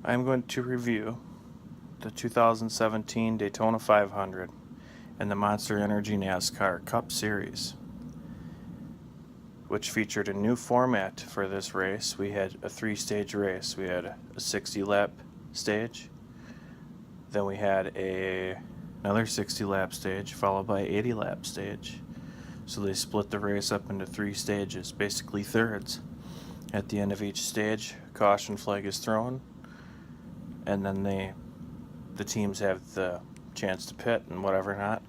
I'm going to review the 2017 Daytona 500 and the Monster Energy NASCAR Cup Series, which featured a new format for this race. We had a three-stage race. We had a 60-lap stage, then we had another 60-lap stage, followed by an 80-lap stage. So they split the race up into three stages, basically thirds. At the end of each stage, caution flag is thrown, and then the teams have the chance to pit and whatever not.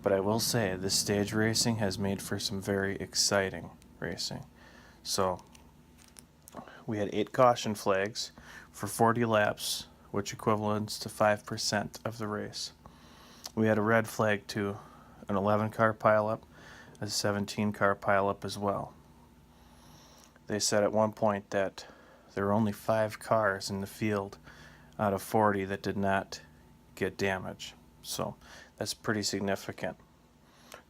But I will say, this stage racing has made for some very exciting racing. So we had 8 caution flags for 40 laps, which equivalents to 5% of the race. We had a red flag too, an 11-car pileup, a 17-car pileup as well. They said at one point that there were only 5 cars in the field out of 40 that did not get damage. So that's pretty significant.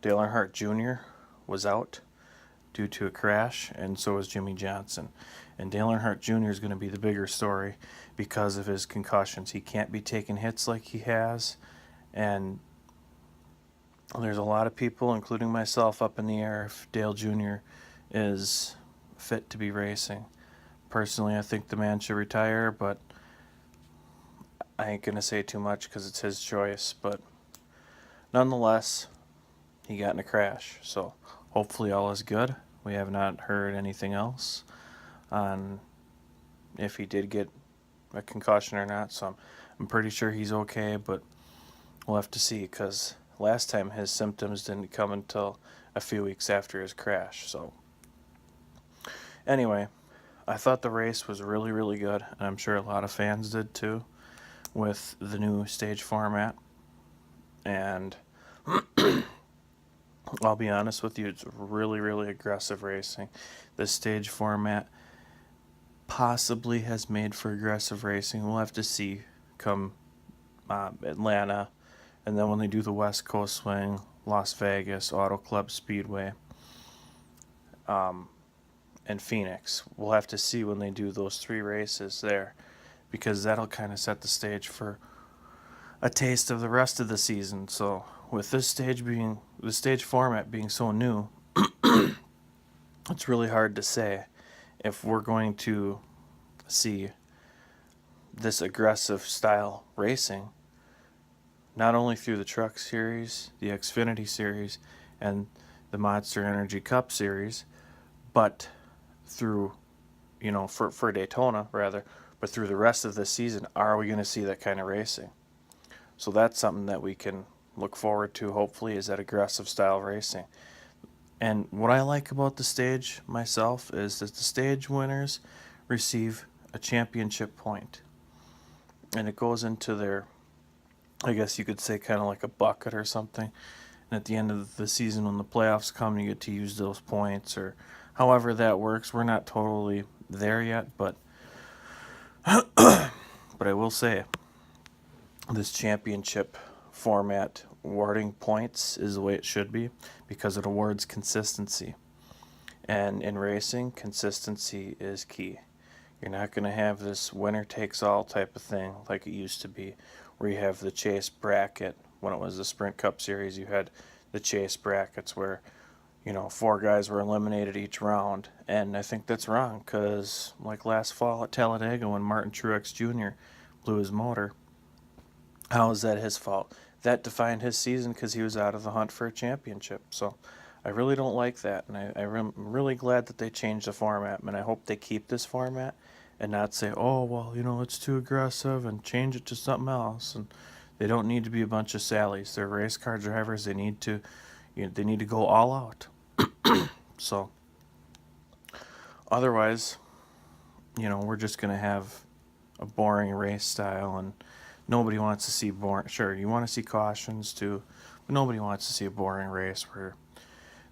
Dale Earnhardt Jr. was out due to a crash, and so was Jimmy Johnson. And Dale Earnhardt Jr. is going to be the bigger story because of his concussions. He can't be taking hits like he has, and there's a lot of people, including myself, up in the air if Dale Jr. is fit to be racing. Personally, I think the man should retire, but I ain't going to say too much because it's his choice. But nonetheless, he got in a crash, so hopefully all is good. We have not heard anything else on if he did get a concussion or not, so I'm pretty sure he's okay, but we'll have to see, because last time his symptoms didn't come until a few weeks after his crash. So anyway, I thought the race was really, really good, and I'm sure a lot of fans did too, with the new stage format. And I'll be honest with you, it's really, really aggressive racing. This stage format possibly has made for aggressive racing. We'll have to see come Atlanta, and then when they do the West Coast swing, Las Vegas, Auto Club Speedway, and Phoenix. We'll have to see when they do those 3 races there, because that'll kind of set the stage for a taste of the rest of the season. So with the stage format being so new, it's really hard to say if we're going to see this aggressive style racing, not only through the Truck Series, the Xfinity Series, and the Monster Energy Cup Series, but through, for Daytona rather, but through the rest of the season. Are we going to see that kind of racing? So that's something that we can look forward to, hopefully, is that aggressive style racing. And what I like about the stage myself is that the stage winners receive a championship point. And it goes into their, I guess you could say, kind of like a bucket or something. And at the end of the season, when the playoffs come, you get to use those points, or however that works. We're not totally there yet, but but I will say, this championship format awarding points is the way it should be, because it awards consistency. And in racing, consistency is key. You're not going to have this winner takes all type of thing like it used to be, where you have the chase bracket. When it was the Sprint Cup Series, you had the chase brackets where 4 guys were eliminated each round. And I think that's wrong, because like last fall at Talladega, when Martin Truex Jr. blew his motor, how is that his fault? That defined his season because he was out of the hunt for a championship. So I really don't like that, and I'm really glad that they changed the format, and I hope they keep this format and not say, oh, well, it's too aggressive, and change it to something else. And they don't need to be a bunch of Sallys. They're race car drivers. They need to go all out. So otherwise, we're just going to have a boring race style, and nobody wants to see boring. Sure, you want to see cautions too, but nobody wants to see a boring race where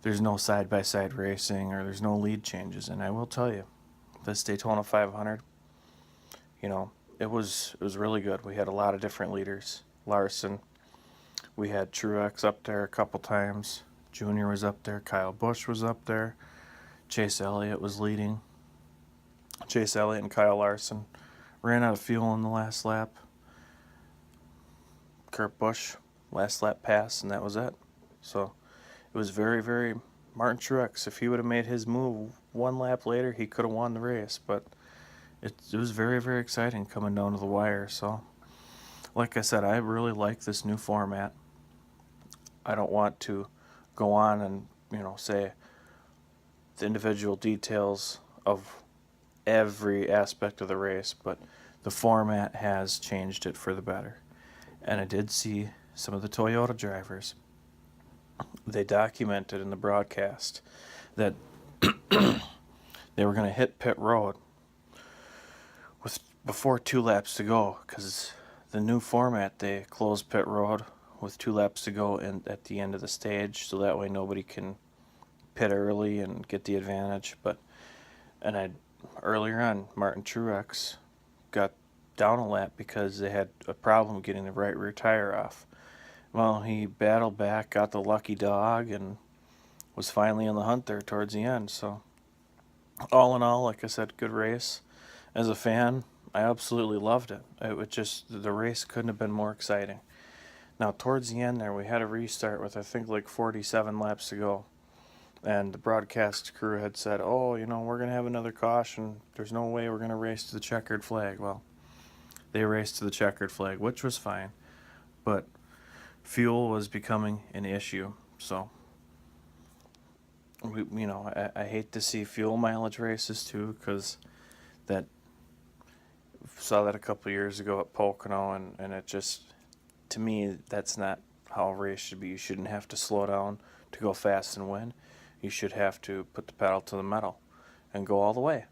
there's no side-by-side racing or there's no lead changes. And I will tell you, this Daytona 500, it was really good. We had a lot of different leaders. Larson, we had Truex up there a couple times. Junior was up there. Kyle Busch was up there. Chase Elliott was leading. Chase Elliott and Kyle Larson ran out of fuel in the last lap. Kurt Busch, last lap pass, and that was it. So it was very, very Martin Truex. If he would have made his move one lap later, he could have won the race. But it was very, very exciting coming down to the wire. So, like I said, I really like this new format. I don't want to go on and, say the individual details of every aspect of the race, but the format has changed it for the better. And I did see some of the Toyota drivers. They documented in the broadcast that they were going to hit pit road before 2 laps to go, because the new format, they closed pit road with 2 laps to go at the end of the stage, so that way nobody can pit early and get the advantage. Earlier on, Martin Truex got down a lap because they had a problem getting the right rear tire off. Well, he battled back, got the lucky dog, and was finally in the hunt there towards the end. So, all in all, like I said, good race. As a fan, I absolutely loved it. The race couldn't have been more exciting. Now, towards the end there, we had a restart with, I think, like 47 laps to go. And the broadcast crew had said, oh, we're going to have another caution. There's no way we're going to race to the checkered flag. Well, they raced to the checkered flag, which was fine. But fuel was becoming an issue. So, I hate to see fuel mileage races too, because saw that a couple years ago at Pocono, and it just, to me, that's not how a race should be. You shouldn't have to slow down to go fast and win. You should have to put the pedal to the metal and go all the way.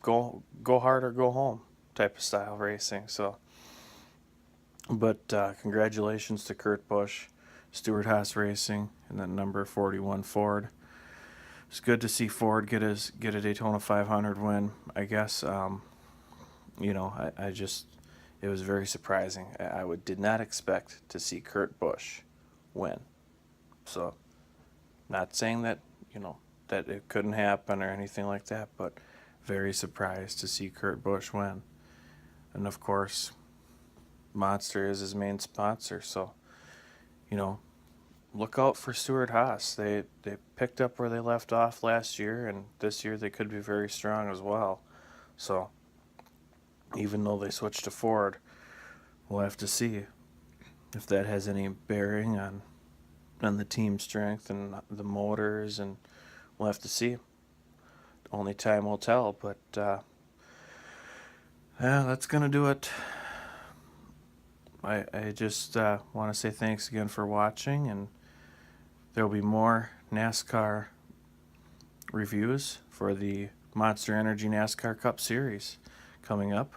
Go hard or go home type of style racing. So, but congratulations to Kurt Busch, Stewart-Haas Racing, and then number 41 Ford. It's good to see Ford get a Daytona 500 win. I guess it was very surprising. I did not expect to see Kurt Busch win. So, not saying that that it couldn't happen or anything like that, but very surprised to see Kurt Busch win. And of course, Monster is his main sponsor, so look out for Stewart-Haas. They picked up where they left off last year, and this year they could be very strong as well. So even though they switched to Ford, we'll have to see if that has any bearing on the team strength and the motors, and we'll have to see. Only time will tell, but that's going to do it. I just want to say thanks again for watching, and there will be more NASCAR reviews for the Monster Energy NASCAR Cup Series coming up.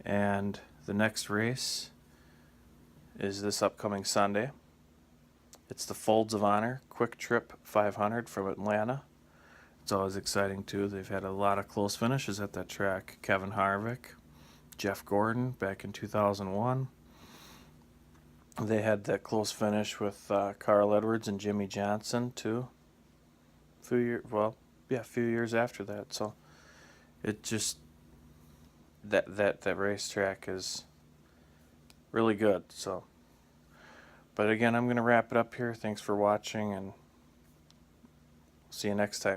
And the next race is this upcoming Sunday. It's the Folds of Honor Quick Trip 500 from Atlanta. It's always exciting, too. They've had a lot of close finishes at that track. Kevin Harvick, Jeff Gordon back in 2001. They had that close finish with Carl Edwards and Jimmy Johnson, too. A few years after that. So it just, that racetrack is really good. So, but again, I'm going to wrap it up here. Thanks for watching, and see you next time.